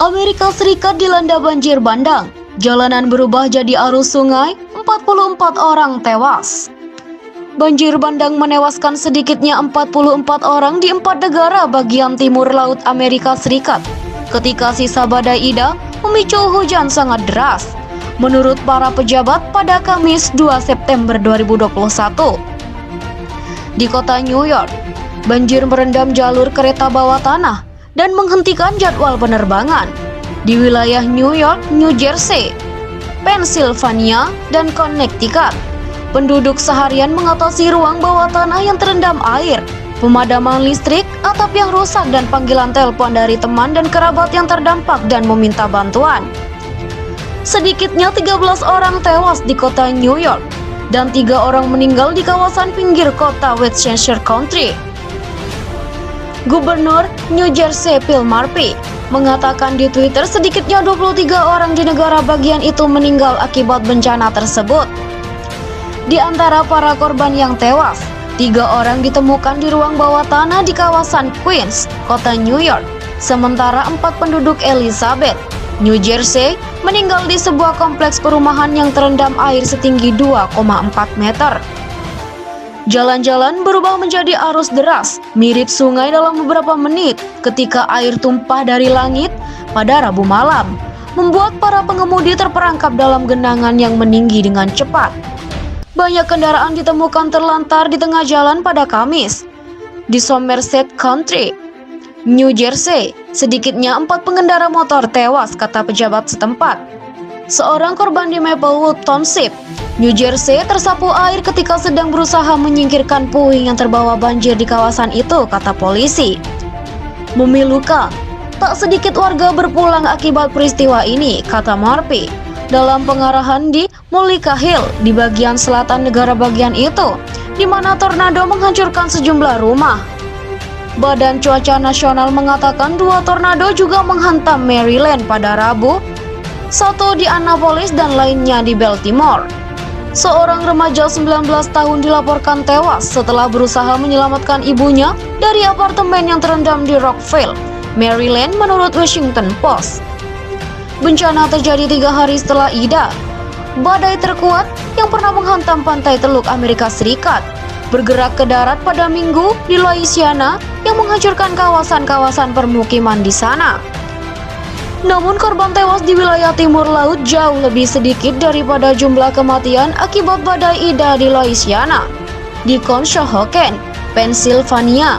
Amerika Serikat dilanda banjir bandang. Jalanan berubah jadi arus sungai, 44 orang tewas. Banjir bandang menewaskan sedikitnya 44 orang di 4 negara bagian timur laut Amerika Serikat ketika sisa badai Ida memicu hujan sangat deras. Menurut para pejabat pada Kamis 2 September 2021. Di kota New York, banjir merendam jalur kereta bawah tanah dan menghentikan jadwal penerbangan. Di wilayah New York, New Jersey, Pennsylvania, dan Connecticut, penduduk seharian mengatasi ruang bawah tanah yang terendam air, pemadaman listrik, atap yang rusak, dan panggilan telepon dari teman dan kerabat yang terdampak dan meminta bantuan. Sedikitnya 13 orang tewas di kota New York dan 3 orang meninggal di kawasan pinggir kota Westchester County. Gubernur New Jersey Phil Murphy mengatakan di Twitter sedikitnya 23 orang di negara bagian itu meninggal akibat bencana tersebut. Di antara para korban yang tewas, 3 orang ditemukan di ruang bawah tanah di kawasan Queens, kota New York, sementara 4 penduduk Elizabeth, New Jersey, meninggal di sebuah kompleks perumahan yang terendam air setinggi 2,4 meter. Jalan-jalan berubah menjadi arus deras, mirip sungai dalam beberapa menit ketika air tumpah dari langit pada Rabu malam, membuat para pengemudi terperangkap dalam genangan yang meninggi dengan cepat. Banyak kendaraan ditemukan terlantar di tengah jalan pada Kamis. Di Somerset County, New Jersey, sedikitnya 4 pengendara motor tewas, kata pejabat setempat. Seorang korban di Maplewood Township, New Jersey, tersapu air ketika sedang berusaha menyingkirkan puing yang terbawa banjir di kawasan itu, kata polisi. Memilukan, tak sedikit warga berpulang akibat peristiwa ini, kata Murphy. Dalam pengarahan di Mullica Hill di bagian selatan negara bagian itu, di mana tornado menghancurkan sejumlah rumah. Badan Cuaca Nasional mengatakan 2 tornado juga menghantam Maryland pada Rabu, 1 di Annapolis dan lainnya di Baltimore. Seorang remaja 19 tahun dilaporkan tewas setelah berusaha menyelamatkan ibunya dari apartemen yang terendam di Rockville, Maryland, menurut Washington Post. Bencana terjadi 3 hari setelah Ida, badai terkuat yang pernah menghantam pantai Teluk Amerika Serikat, bergerak ke darat pada Minggu di Louisiana yang menghancurkan kawasan-kawasan permukiman di sana. Namun korban tewas di wilayah timur laut jauh lebih sedikit daripada jumlah kematian akibat badai Ida di Louisiana. Di Conshohocken, Pennsylvania,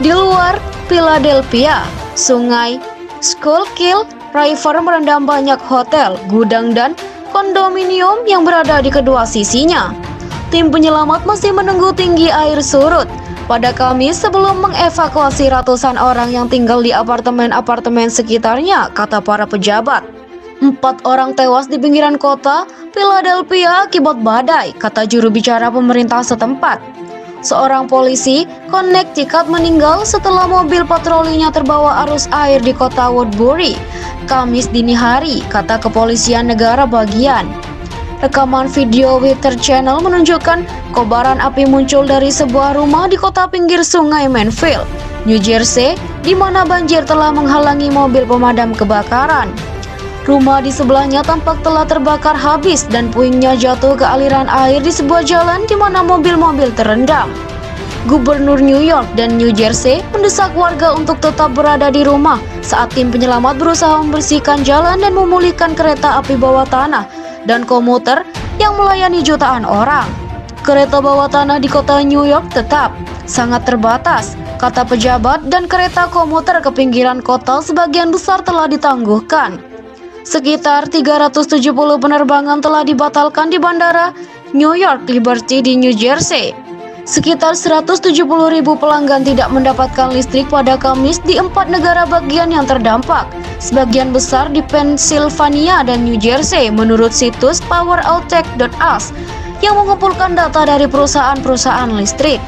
di luar Philadelphia, sungai Schuylkill River merendam banyak hotel, gudang, dan kondominium yang berada di kedua sisinya. Tim penyelamat masih menunggu tinggi air surut pada Kamis sebelum mengevakuasi ratusan orang yang tinggal di apartemen-apartemen sekitarnya, kata para pejabat. 4 orang tewas di pinggiran kota Philadelphia akibat badai, kata juru bicara pemerintah setempat. Seorang polisi Connecticut meninggal setelah mobil patrolinya terbawa arus air di kota Woodbury, Kamis dini hari, kata kepolisian negara bagian. Rekaman video Weather Channel menunjukkan kobaran api muncul dari sebuah rumah di kota pinggir sungai Mansfield, New Jersey, di mana banjir telah menghalangi mobil pemadam kebakaran. Rumah di sebelahnya tampak telah terbakar habis dan puingnya jatuh ke aliran air di sebuah jalan di mana mobil-mobil terendam. Gubernur New York dan New Jersey mendesak warga untuk tetap berada di rumah saat tim penyelamat berusaha membersihkan jalan dan memulihkan kereta api bawah tanah dan komuter yang melayani jutaan orang. Kereta bawah tanah di kota New York tetap sangat terbatas, kata pejabat, dan kereta komuter ke pinggiran kota sebagian besar telah ditangguhkan. Sekitar 370 penerbangan telah dibatalkan di Bandara New York Liberty di New Jersey. Sekitar 170.000 pelanggan tidak mendapatkan listrik pada Kamis di 4 negara bagian yang terdampak, sebagian besar di Pennsylvania dan New Jersey, menurut situs powerouttake.us yang mengumpulkan data dari perusahaan-perusahaan listrik.